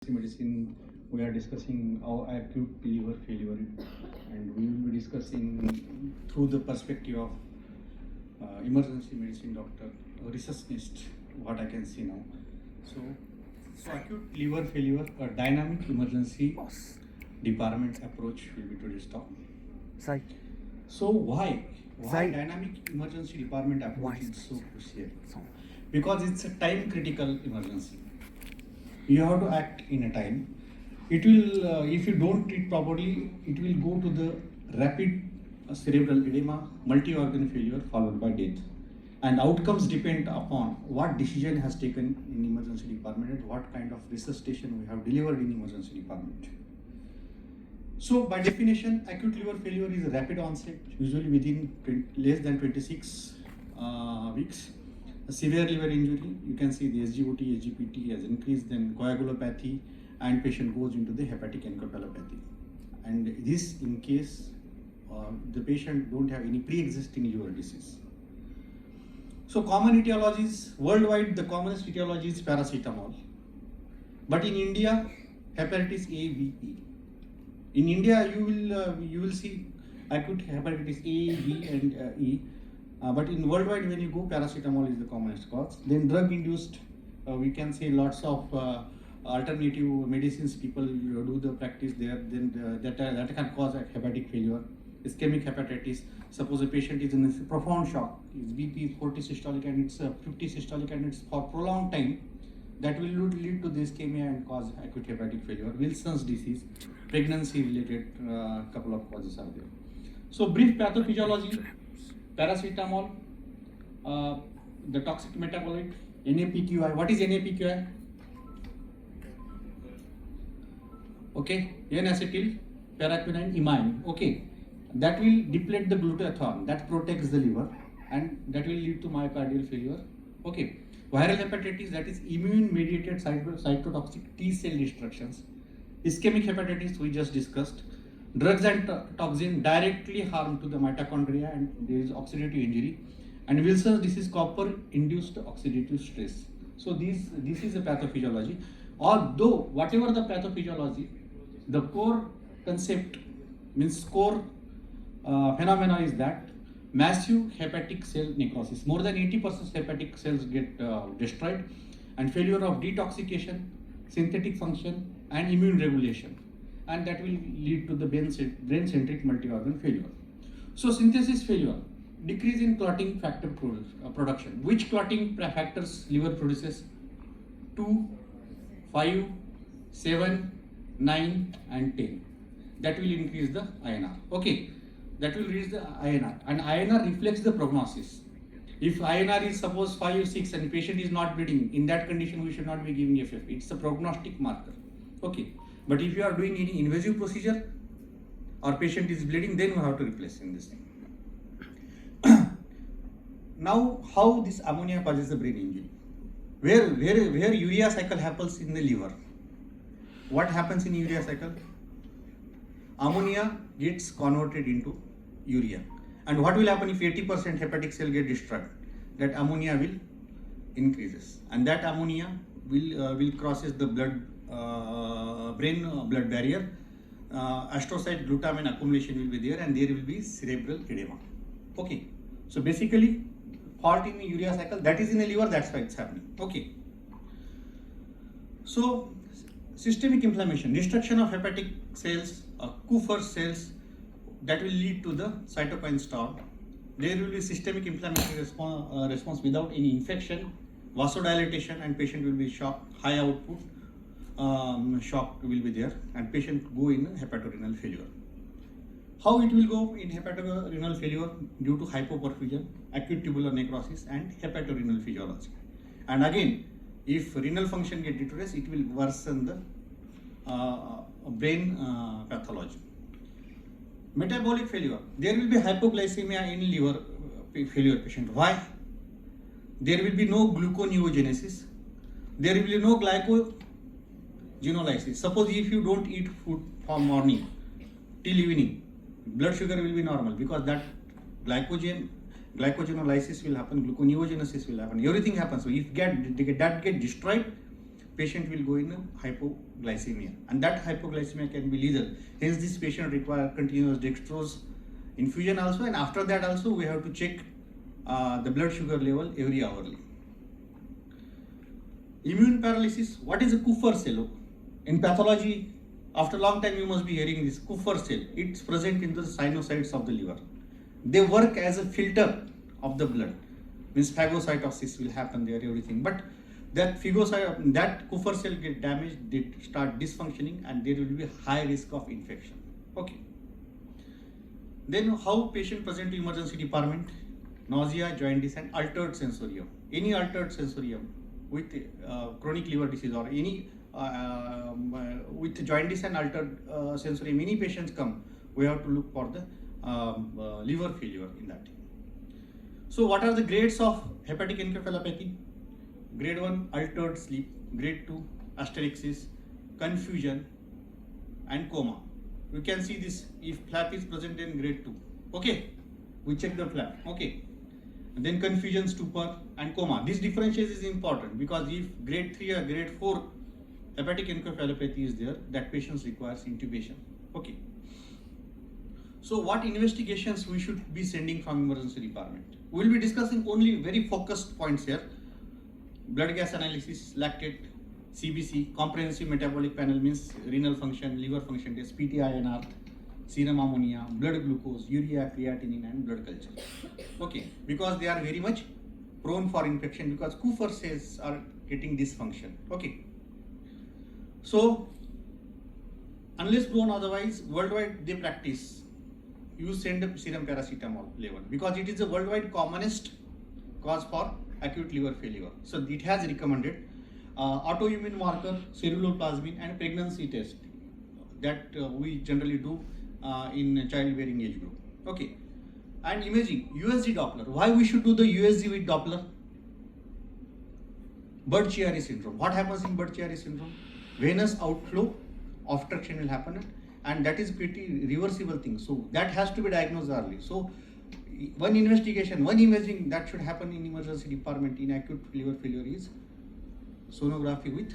Medicine, we are discussing our acute liver failure, and we will be discussing through the perspective of emergency medicine doctor, receptionist, what I can see now. So acute liver failure, a dynamic emergency department approach will be today's talk. Sai. So why Sai. dynamic emergency department approach Why? is so crucial? Because it's a time critical emergency. You have to act in a time. It will, if you don't treat properly, it will go to the rapid cerebral edema, multi-organ failure followed by death. And outcomes depend upon what decision has taken in emergency department and what kind of resuscitation we have delivered in emergency department. So by definition, acute liver failure is a rapid onset, usually within less than 26 weeks. A severe liver injury, you can see the SGOT, SGPT has increased, then coagulopathy, and patient goes into the hepatic encephalopathy. And this in case the patient don't have any pre-existing liver disease. So common etiologies, worldwide the commonest etiology is paracetamol. But in India, hepatitis A, B, E. In India, you will see acute hepatitis A, B, and E. But in worldwide, when you go, paracetamol is the commonest cause. Then drug-induced, we can say lots of alternative medicines people do the practice there. Then that can cause hepatic failure. Ischemic hepatitis. Suppose a patient is in a profound shock. His BP is 40 systolic and it's 50 systolic and it's for prolonged time. That will lead to the ischemia and cause acute hepatic failure. Wilson's disease, pregnancy-related couple of causes are there. So brief pathophysiology. Paracetamol, the toxic metabolite, NAPQI. What is NAPQI? Okay, N-acetyl paraquinine imine. Okay, that will deplete the glutathione, that protects the liver, and that will lead to myocardial failure. Okay, viral hepatitis, that is immune-mediated cytotoxic T-cell destructions. Ischemic hepatitis, we just discussed. Drugs and toxin directly harm to the mitochondria and there is oxidative injury. And Wilson's disease, copper-induced oxidative stress. So this is a pathophysiology. Although whatever the pathophysiology, the core concept means core phenomena is that massive hepatic cell necrosis. More than 80% hepatic cells get destroyed, and failure of detoxification, synthetic function, and immune regulation. And that will lead to the brain-centric multi-organ failure. So synthesis failure, decrease in clotting factor production. Which clotting factors liver produces? 2, 5, 7, 9 and 10. That will increase the INR. Okay, that will reach the INR. And INR reflects the prognosis. If INR is suppose 5 or 6 and patient is not bleeding, in that condition we should not be giving FF. It's a prognostic marker. Okay. But if you are doing any invasive procedure or patient is bleeding, then we have to replace in this thing. Now, how this ammonia causes a brain injury? Where urea cycle happens in the liver? What happens in urea cycle? Ammonia gets converted into urea. And what will happen if 80% hepatic cell get destroyed? That ammonia will increases, and that ammonia will crosses the brain blood barrier. Astrocyte glutamine accumulation will be there, and there will be cerebral edema. Okay, so basically fault in the urea cycle, that is in the liver, that's why it's happening. Okay, so systemic inflammation, destruction of hepatic cells, Kupffer cells, that will lead to the cytokine storm. There will be systemic inflammatory response without any infection, vasodilatation, and patient will be shocked, high output. Shock will be there, and patient go in hepatorenal failure. How it will go in hepatorenal failure? Due to hypoperfusion, acute tubular necrosis, and hepatorenal physiology. And again, if renal function get deteriorates, it will worsen the brain pathology. Metabolic failure, there will be hypoglycemia in liver failure patient. Why? There will be no gluconeogenesis, there will be no glycogenolysis. Suppose if you don't eat food from morning till evening, blood sugar will be normal because that glycogenolysis will happen, gluconeogenesis will happen, everything happens. So if that get destroyed, patient will go in hypoglycemia, and that hypoglycemia can be lethal. Hence, this patient require continuous dextrose infusion also, and after that also we have to check the blood sugar level every hourly. Immune paralysis. What is a Kupffer cell? In pathology, after a long time you must be hearing this Kupffer cell. It's present in the sinusoids of the liver. They work as a filter of the blood. Means phagocytosis will happen there, everything. But that Kupffer cell get damaged, they start dysfunctioning, and there will be high risk of infection. Okay. Then how patient present to emergency department? Nausea, jaundice, and altered sensorium. Any altered sensorium with chronic liver disease or any with jaundice and altered sensorium, many patients come, we have to look for the liver failure in that. So what are the grades of hepatic encephalopathy? Grade 1, altered sleep. Grade 2, asterixis, confusion, and coma. You can see this, if flap is present in grade 2. Okay, we check the flap. Okay. And then confusion, stupor, and coma. This differentiation is important because if grade 3 or grade 4 hepatic encephalopathy is there, that patient requires intubation. Okay. So what investigations we should be sending from emergency department? We will be discussing only very focused points here. Blood gas analysis, lactate, CBC, comprehensive metabolic panel means renal function, liver function test, PT-INR, serum ammonia, blood glucose, urea, creatinine, and blood culture. Okay, because they are very much prone for infection because Kupffer cells are getting dysfunction. Okay. So, unless blown otherwise, worldwide they practice. You send up serum paracetamol level because it is the worldwide commonest cause for acute liver failure. So, it has recommended autoimmune marker, ceruloplasmin, and pregnancy test that we generally do in childbearing age group. Okay. And imaging, USG Doppler. Why we should do the USG with Doppler? Budd-Chiari syndrome. What happens in Budd-Chiari syndrome? Venous outflow obstruction will happen, and that is pretty reversible thing. So that has to be diagnosed early. So one investigation, one imaging that should happen in emergency department in acute liver failure is sonography with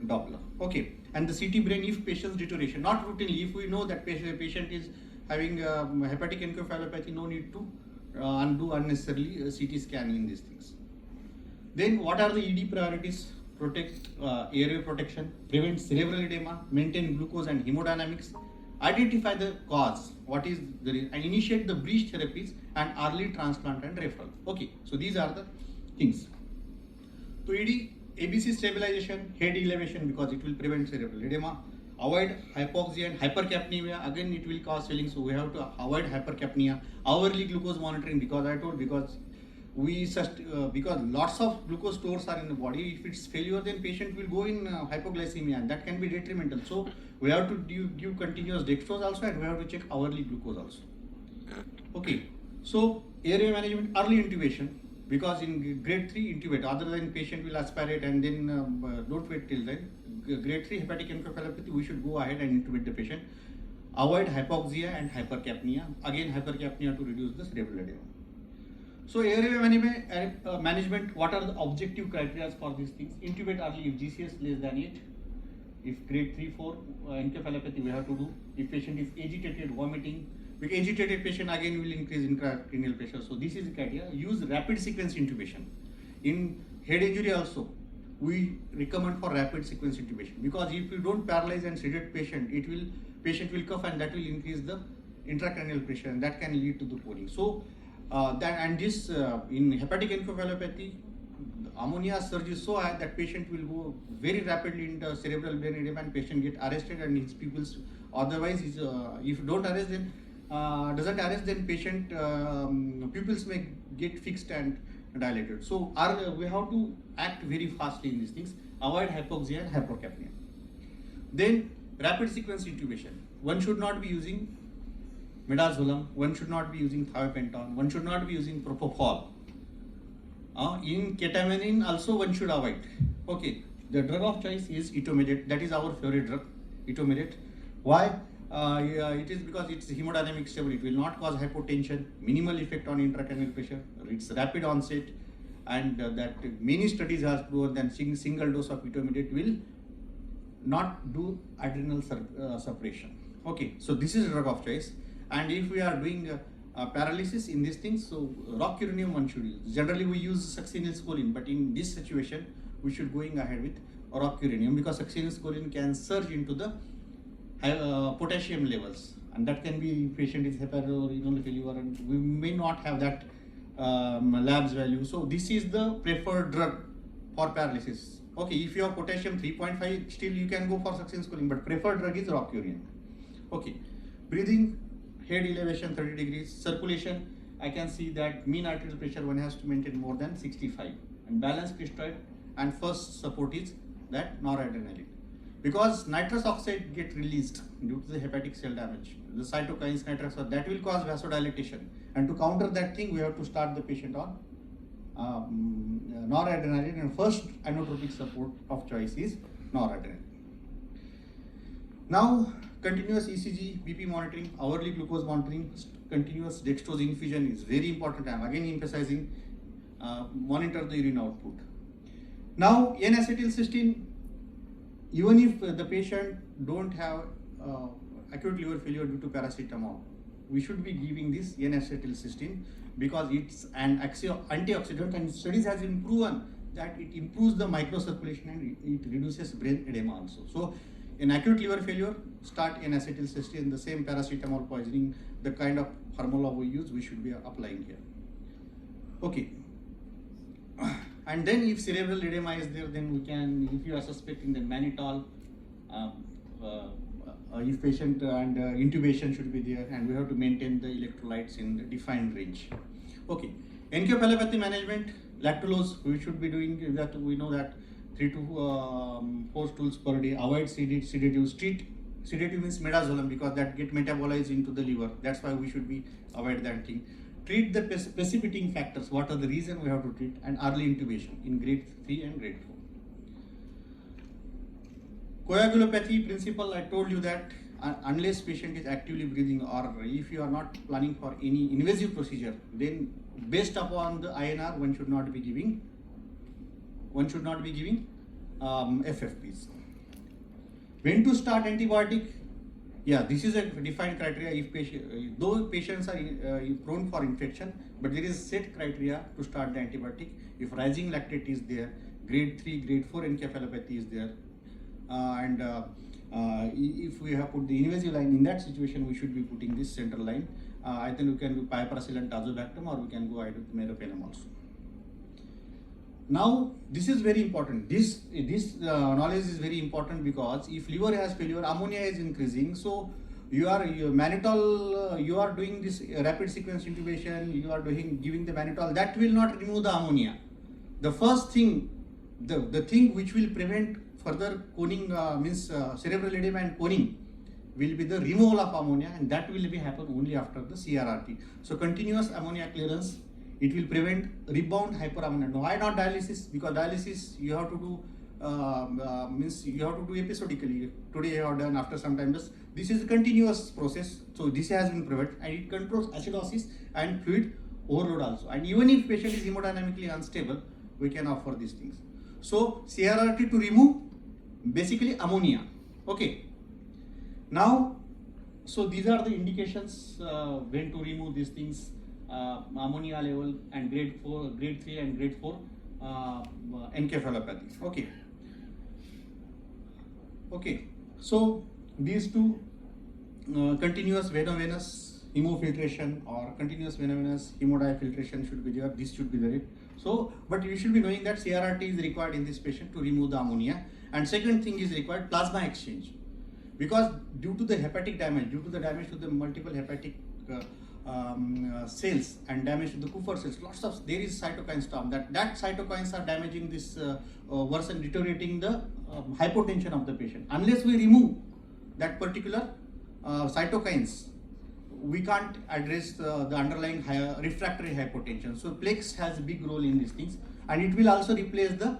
Doppler. Okay. And the CT brain if patient's deterioration, not routinely. If we know that patient is having hepatic encephalopathy, no need to undo unnecessarily CT scanning in these things. Then what are the ED priorities? Protect airway protection, prevent cerebral edema, maintain glucose and hemodynamics, identify the cause, what is the and initiate the bridge therapies and early transplant and referral. Okay, so these are the things. So ED, ABC stabilization, head elevation because it will prevent cerebral edema, avoid hypoxia and hypercapnia, again it will cause swelling, so we have to avoid hypercapnia, hourly glucose monitoring because I told because because lots of glucose stores are in the body. If it's failure, then patient will go in hypoglycemia, and that can be detrimental. So we have to give continuous dextrose also, and we have to check hourly glucose also. Okay. So airway management, early intubation, because in grade 3 intubate, other than patient will aspirate and then don't wait till then. Grade 3 hepatic encephalopathy, we should go ahead and intubate the patient. Avoid hypoxia and hypercapnia. Again, hypercapnia to reduce the cerebral edema. So airway management, what are the objective criteria for these things? Intubate early if GCS less than 8. If grade 3-4 encephalopathy we have to do. If patient is agitated, vomiting. With agitated patient again will increase intracranial pressure. So this is the criteria. Use rapid sequence intubation. In head injury also, we recommend for rapid sequence intubation because if you don't paralyze and sedate patient, patient will cough and that will increase the intracranial pressure and that can lead to the pouring. So in hepatic encephalopathy, ammonia surge is so high that patient will go very rapidly into cerebral brain edema and patient get arrested and his pupils. Otherwise, if don't arrest then doesn't arrest then patient pupils may get fixed and dilated. So we have to act very fastly in these things. Avoid hypoxia and hypercapnia. Then rapid sequence intubation. One should not be using midazolam, one should not be using thiopenton, one should not be using propofol. In ketamine also one should avoid. Okay, the drug of choice is etomidate. That is our favorite drug, etomidate. Why? It is because it's hemodynamic stable. It will not cause hypotension, minimal effect on intracranial pressure. It's rapid onset, and that many studies has proven that single dose of intermediate will not do adrenal suppression. Okay, so this is drug of choice. And if we are doing paralysis in these things, so rocuronium one should use. Generally we use succinylcholine, but in this situation we should going ahead with rocuronium, because succinylcholine can surge into the potassium levels, and that can be patient is hepatorenal failure, and we may not have that labs value. So this is the preferred drug for paralysis. Okay, if you have potassium 3.5, still you can go for succinylcholine, but preferred drug is rocuronium. Okay, breathing, head elevation 30 degrees, circulation, I can see that mean arterial pressure one has to maintain more than 65, and balanced cristoid, and first support is that noradrenaline. Because nitrous oxide get released due to the hepatic cell damage, the cytokines, nitrous oxide, that will cause vasodilatation, and to counter that thing we have to start the patient on noradrenaline, and first inotropic support of choice is noradrenaline. Now continuous ECG, BP monitoring, hourly glucose monitoring, continuous dextrose infusion is very important. I am again emphasizing, monitor the urine output. Now N-acetylcysteine, even if the patient don't have acute liver failure due to paracetamol, we should be giving this N-acetylcysteine, because it's an antioxidant, and studies has been proven that it improves the microcirculation and it reduces brain edema also. So in acute liver failure, start N-acetylcysteine, the same paracetamol poisoning, the kind of formula we use, we should be applying here. Okay. And then if cerebral edema is there, then we can, if you are suspecting, then mannitol, if patient and intubation should be there, and we have to maintain the electrolytes in the defined range. Okay, encephalopathy management, lactulose, we should be doing that. We know that 3 to 4 stools per day, avoid sedatives, treat, sedative means midazolam, because that get metabolized into the liver, that's why we should be avoid that thing. Treat the precipitating factors, what are the reason we have to treat, and early intubation in grade 3 and grade 4. Coagulopathy principle, I told you that unless patient is actively breathing, or if you are not planning for any invasive procedure, then based upon the INR, one should not be giving FFPs. When to start antibiotic? Yeah, this is a defined criteria. If though patients are prone for infection, but there is set criteria to start the antibiotic. If rising lactate is there, grade 3, grade 4 encephalopathy is there, and if we have put the invasive line, in that situation we should be putting this central line. I think we can do piperacillin and tazobactam, or we can go ahead with meropenem also. Now this is very important. This knowledge is very important, because if liver has failure, ammonia is increasing. So you are mannitol, you are doing this rapid sequence intubation, you are giving the mannitol, that will not remove the ammonia. The first thing, the thing which will prevent further coning, means cerebral edema and coning, will be the removal of ammonia, and that will be happen only after the CRRT. So continuous ammonia clearance, it will prevent rebound hyperammonia. Why not dialysis? Because dialysis you have to do, means you have to do episodically. Today you have done, after some time. This is a continuous process. So this has been prevented, and it controls acidosis and fluid overload also. And even if patient is hemodynamically unstable, we can offer these things. So CRRT to remove basically ammonia. Okay. Now, so these are the indications when to remove these things. Ammonia level, and grade 4, grade 3 and grade 4 encephalopathy. Okay. Okay. So these two, continuous venovenous hemofiltration or continuous venovenous hemodiafiltration should be there. This should be there. So, but you should be knowing that CRRT is required in this patient to remove the ammonia. And second thing is required plasma exchange, because due to the hepatic damage, due to the damage to the multiple hepatic cells and damage to the Kupffer cells, there is cytokine storm. That cytokines are damaging this worsen, deteriorating the hypotension of the patient. Unless we remove that particular cytokines, we can't address the underlying refractory hypotension. So Plex has a big role in these things, and it will also replace the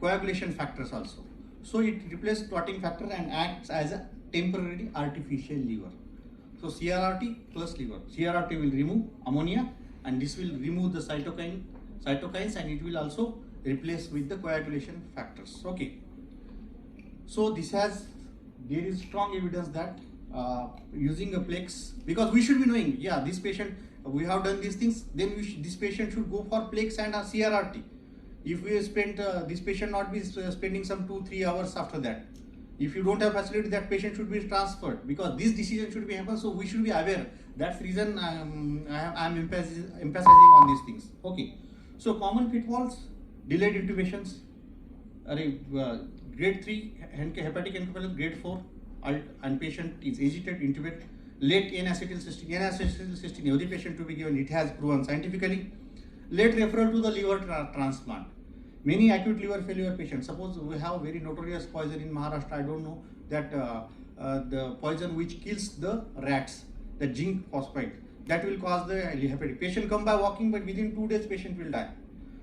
coagulation factors also. So it replaces clotting factor and acts as a temporary artificial liver. So CRRT plus liver. CRRT will remove ammonia, and this will remove the cytokine cytokines, and it will also replace with the coagulation factors. Okay. So there is strong evidence that using a plex, because we should be knowing, yeah, this patient, we have done these things, then this patient should go for plex and a CRRT. If we spend, this patient not be spending some 2-3 hours after that. If you don't have facility, that patient should be transferred, because this decision should be happen. So we should be aware. That's the reason I'm emphasizing on these things. Okay. So common pitfalls: delayed intubations, grade 3 hepatic encephalopathy, grade 4, and patient is agitated, intubate. Late N-acetylcysteine. N-acetylcysteine, every patient to be given, it has proven scientifically. Late referral to the liver transplant. Many acute liver failure patients, suppose we have very notorious poison in Maharashtra, I don't know, that the poison which kills the rats, the zinc phosphide, that will cause the hepatic. Patient come by walking, but within 2 days patient will die.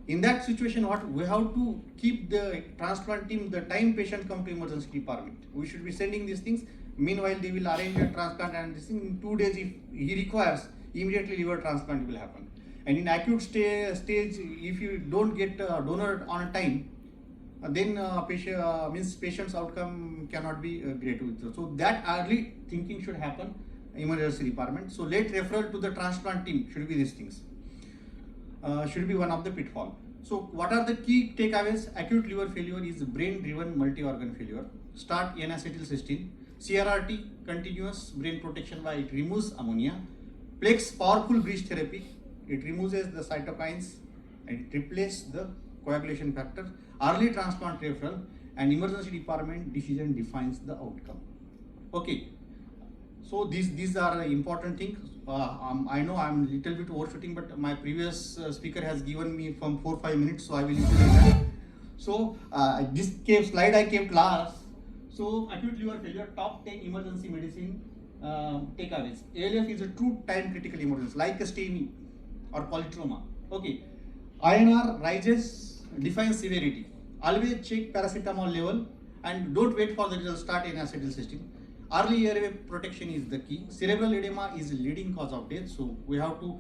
In that situation, what we have to keep the transplant team, the time patient come to emergency department, we should be sending these things. Meanwhile, they will arrange a transplant, and this thing in 2 days, if he requires, immediately liver transplant will happen. And in acute stage, if you don't get donor on time, then patient's outcome cannot be great. So that early thinking should happen emergency department. So late referral to the transplant team should be these things. Should be one of the pitfall. So what are the key takeaways? Acute liver failure is brain-driven multi-organ failure. Start N-acetylcysteine. CRRT, continuous brain protection, by it removes ammonia. Plex, powerful bridge therapy. It removes the cytokines and it replaces the coagulation factor. Early transplant referral and emergency department decision defines the outcome. Okay. So these are important things. I know I'm little bit overshooting, but my previous speaker has given me from 4-5 minutes, so I will utilize that. So this slide I kept last. So acute liver failure, top 10 emergency medicine takeaways. ALF is a true time critical emergency, like a STEMI or polytrauma. Okay. INR rises, defines severity. Always check paracetamol level and don't wait for the result. Start N-acetylcysteine. Early airway protection is the key. Cerebral edema is leading cause of death, so we have to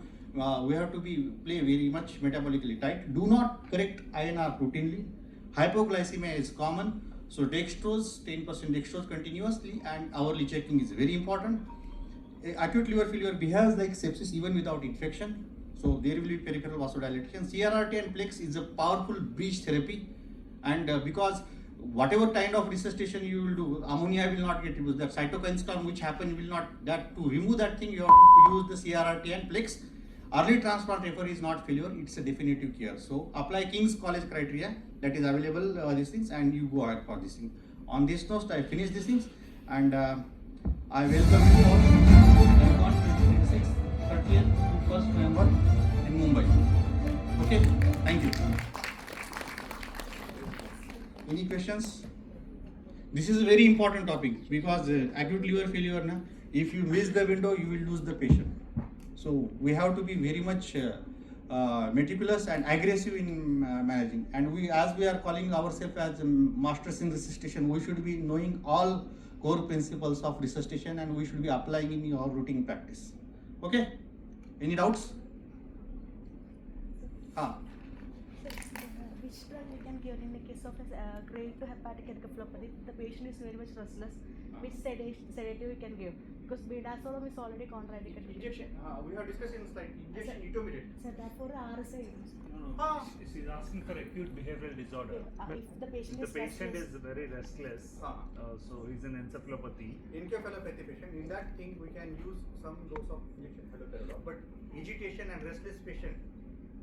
play very much metabolically tight. Do not correct INR routinely. Hypoglycemia is common, so dextrose, 10% dextrose continuously, and hourly checking is very important. Acute liver failure behaves like sepsis even without infection, so there will be peripheral vasodilation. CRRT and Plex is a powerful bridge therapy, and because whatever kind of resuscitation you will do, ammonia will not get removed. That cytokine storm which happen will not, that to remove that thing you have to use the CRRT and Plex. Early transplant referral is not failure, it's a definitive cure. So apply King's College criteria that is available, these things, and you go ahead for this thing. On this note, I finish these things, and I welcome you all on 26th, 30th to 1st November in Mumbai. Okay, thank you. Any questions? This is a very important topic because acute liver failure, if you miss the window, you will lose the patient. So we have to be very much meticulous and aggressive in managing. And as we are calling ourselves as masters in resuscitation, we should be knowing all core principles of resuscitation, and we should be applying in our routine practice. Okay? Any doubts? Which drug we can give in the case of a grade 2 hepatic encephalopathy? The patient is very much restless. Which sedative we can give? Because bedazolam is already contraindicated. Injection. We have discussed in the slide. Injection, intermediate. So therefore, RSI. No. She's asking for acute behavioral disorder. If the patient is very restless, so he's an encephalopathy. Encephalopathy patient. In that thing, we can use some dose of injection haloperidol. But agitation and restless patient,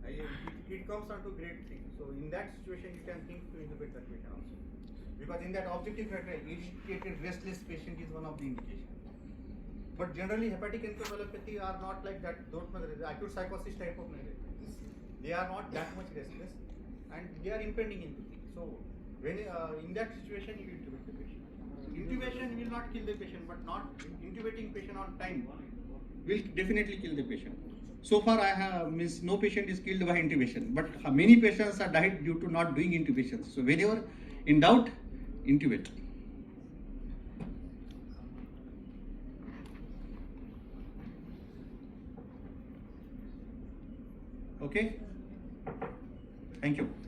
it comes on to grade 3. So in that situation, you can think to intubate that patient also. Because in that objective criteria, agitated, restless patient is one of the indications. But generally, hepatic encephalopathy are not like that. Acute psychosis type of malaria. They are not that much restless, and they are impending into. So when in that situation, you intubate the patient. Intubation will not kill the patient, but not intubating patient on time will definitely kill the patient. So far, I have no patient is killed by intubation, but many patients are died due to not doing intubation. So whenever in doubt, intubate. Okay. Thank you.